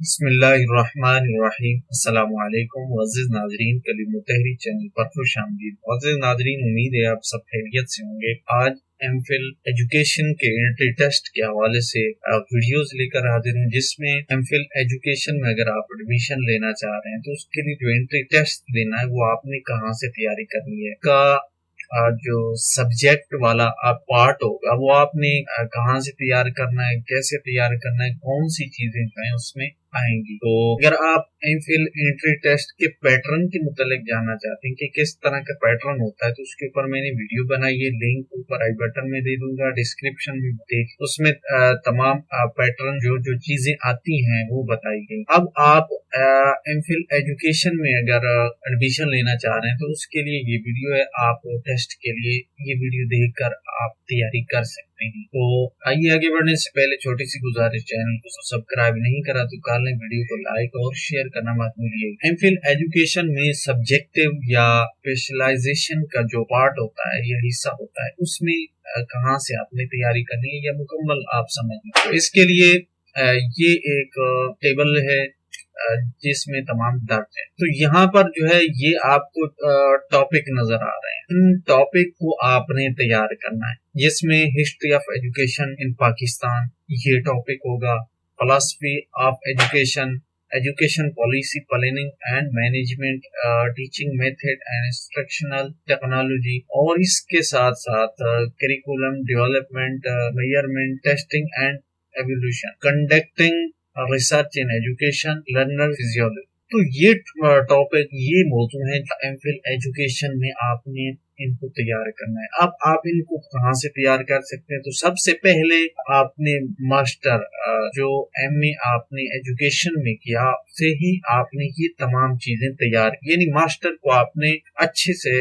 بسم اللہ الرحمن الرحیم۔ السلام علیکم معزز ناظرین، کلیم التحریر چینل پر خوش آمدید۔ معزز ناظرین، امید ہے آپ سب خیریت سے ہوں گے۔ آج ایم فل ایجوکیشن کے انٹری ٹیسٹ کے حوالے سے ویڈیوز لے کر حاضر ہوں، جس میں ایم فل ایجوکیشن میں اگر آپ ایڈمیشن لینا چاہ رہے ہیں تو اس کے لیے جو انٹری ٹیسٹ دینا ہے وہ آپ نے کہاں سے تیاری کرنی ہے، کا جو سبجیکٹ والا پارٹ ہوگا وہ آپ نے کہاں سے تیار کرنا ہے، کیسے تیار کرنا ہے، کون سی چیزیں جو ہیں اس میں آئیں گی۔ تو اگر آپ ایم فل انٹری ٹیسٹ کے پیٹرن کے متعلق جاننا چاہتے ہیں کہ کس طرح کا پیٹرن ہوتا ہے تو اس کے اوپر میں نے ویڈیو بنائی ہے، لنک اوپر آئی بٹن میں دے دوں گا، ڈسکرپشن میں دیکھ، اس میں تمام پیٹرن جو چیزیں آتی ہیں وہ بتائی گئی۔ اب آپ ایم فل ایجوکیشن میں اگر ایڈمیشن لینا چاہ رہے ہیں تو اس کے لیے یہ ویڈیو ہے، آپ ٹیسٹ کے لیے یہ ویڈیو دیکھ کر آپ تیاری کر سکتے ہیں۔ تو آئیے آگے بڑھنے سے پہلے چھوٹی سی گزارش، چینل کو سبسکرائب نہیں کرا تو کر لیں، ویڈیو کو لائک اور شیئر کرنا مت بھولیے۔ ایم فل ایجوکیشن میں سبجیکٹو یا اسپیشلائزیشن کا جو پارٹ ہوتا ہے یا حصہ ہوتا ہے، اس میں کہاں سے آپ نے تیاری کرنی ہے یا مکمل آپ سمجھ لیں۔ تو اس کے لیے یہ ایک ٹیبل ہے جس میں تمام درج ہے۔ تو یہاں پر جو ہے یہ آپ کو ٹاپک نظر آ رہے ہیں، ان ٹاپک کو آپ نے تیار کرنا ہے، جس میں history of education in Pakistan یہ ٹاپک ہوگا، philosophy of education, education policy planning and management, teaching method and instructional technology, اور اس کے ساتھ ساتھ curriculum development, measurement, testing and evaluation, conducting research in education, learner physiology. تو یہ ٹاپک، یہ موضوع ہے ایم فل ایجوکیشن میں آپ نے ان کو تیار کرنا ہے۔ اب آپ ان کو کہاں سے تیار کر سکتے ہیں؟ تو سب سے پہلے آپ نے ماسٹر جو ایم اے آپ نے ایجوکیشن میں کیا سے ہی آپ نے یہ تمام چیزیں تیار کی، یعنی ماسٹر کو آپ نے اچھے سے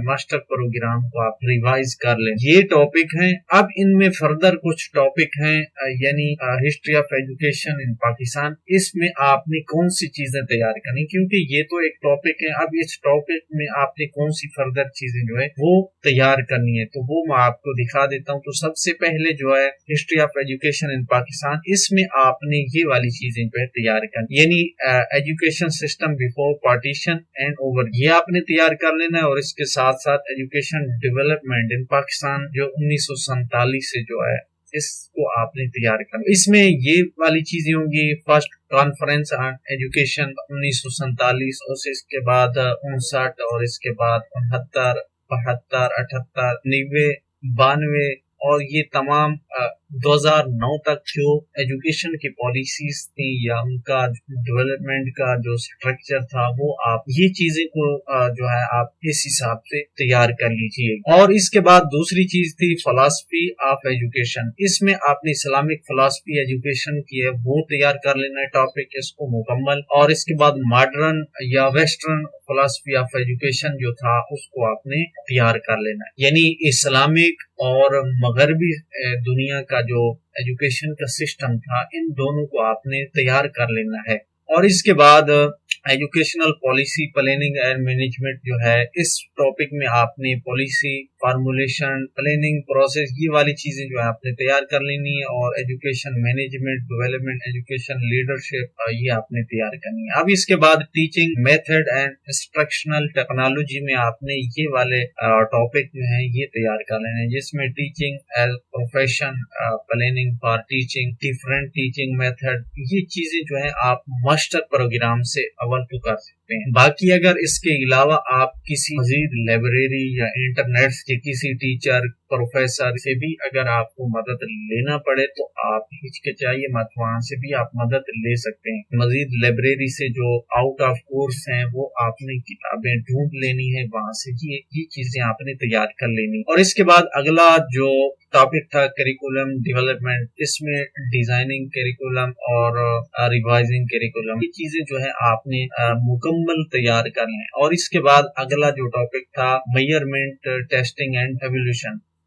ماسٹر پروگرام کو آپ ریوائز کر لیں۔ یہ ٹاپک ہیں۔ اب ان میں فردر کچھ ٹاپک ہیں، یعنی history of education in Pakistan, اس میں آپ نے کون سی چیزیں تیار کرنی، کیونکہ یہ تو ایک ٹاپک ہے، اب اس ٹاپک میں آپ نے کون سی فردر چیزیں جو ہے وہ تیار کرنی ہے، تو وہ میں آپ کو دکھا دیتا ہوں۔ تو سب سے پہلے جو ہے history of education in Pakistan, اس میں آپ نے یہ والی چیزیں جو ہے تیار کرنی، یعنی education system before partition and over, یہ آپ نے تیار کر لینا ہے، اور اس کے ساتھ ساتھ ایجوکیشن ڈیولپمنٹ ان پاکستان جو 1947 سے جو ہے اس کو آپ نے تیار کرنا۔ اس میں یہ والی چیزیں ہوں گی، فرسٹ کانفرنس آن ایجوکیشن 1947، اور اس کے بعد 59، اور اس کے بعد 69، 72، 78، 90، 92، اور یہ تمام 2009 تک جو ایجوکیشن کی پالیسیز تھی یا ان کا ڈیولپمنٹ کا جو سٹرکچر تھا، وہ آپ یہ چیزیں کو جو ہے آپ اس حساب سے تیار کر لیجیے۔ اور اس کے بعد دوسری چیز تھی فلسفی آف ایجوکیشن، اس میں آپ نے اسلامک فلسفی ایجوکیشن کی ہے وہ تیار کر لینا ہے ٹاپک، اس کو مکمل۔ اور اس کے بعد ماڈرن یا ویسٹرن فلسفی آف ایجوکیشن جو تھا اس کو آپ نے تیار کر لینا ہے، یعنی اسلامک اور مغربی دنیا کا جو ایجوکیشن کا سسٹم تھا، ان دونوں کو آپ نے تیار کر لینا ہے۔ اور اس کے بعد educational policy planning and management جو ہے، اس ٹاپک میں آپ نے پالیسی فارمولیشن، پلاننگ پروسیس، یہ والی چیزیں جو ہے آپ نے تیار کر لینی ہے، اور education management, development, education leadership, یہ آپ نے تیار کرنی ہے۔ اب اس کے بعد teaching method and instructional technology میں آپ نے یہ والے ٹاپک جو ہیں یہ تیار کر لینے ہیں، جس میں teaching as profession, planning for teaching, different teaching method, یہ چیزیں جو ہے آپ ماسٹر پروگرام سے اول تو کر سکتے ہیں۔ باقی اگر اس کے علاوہ آپ کسی مزید لائبریری یا انٹرنیٹ کے کسی ٹیچر، پروفیسر سے بھی اگر آپ کو مدد لینا پڑے تو آپ ہچکچائیے مت، وہاں سے بھی آپ مدد لے سکتے ہیں۔ مزید لائبریری سے جو آؤٹ آف کورس ہیں وہ آپ نے کتابیں ڈھونڈ لینی ہے، وہاں سے یہ چیزیں آپ نے تیار کر لینی۔ اور اس کے بعد اگلا جو ٹاپک تھا کریکولم ڈیولپمنٹ، اس میں ڈیزائننگ کریکولم اور ریوائزنگ کریکولم، یہ چیزیں جو ہے آپ نے مکمل تیار کر لیں۔ اور اس کے بعد اگلا جو ٹاپک تھا میئرمنٹ، ٹیسٹنگ اینڈ ایویلوشن،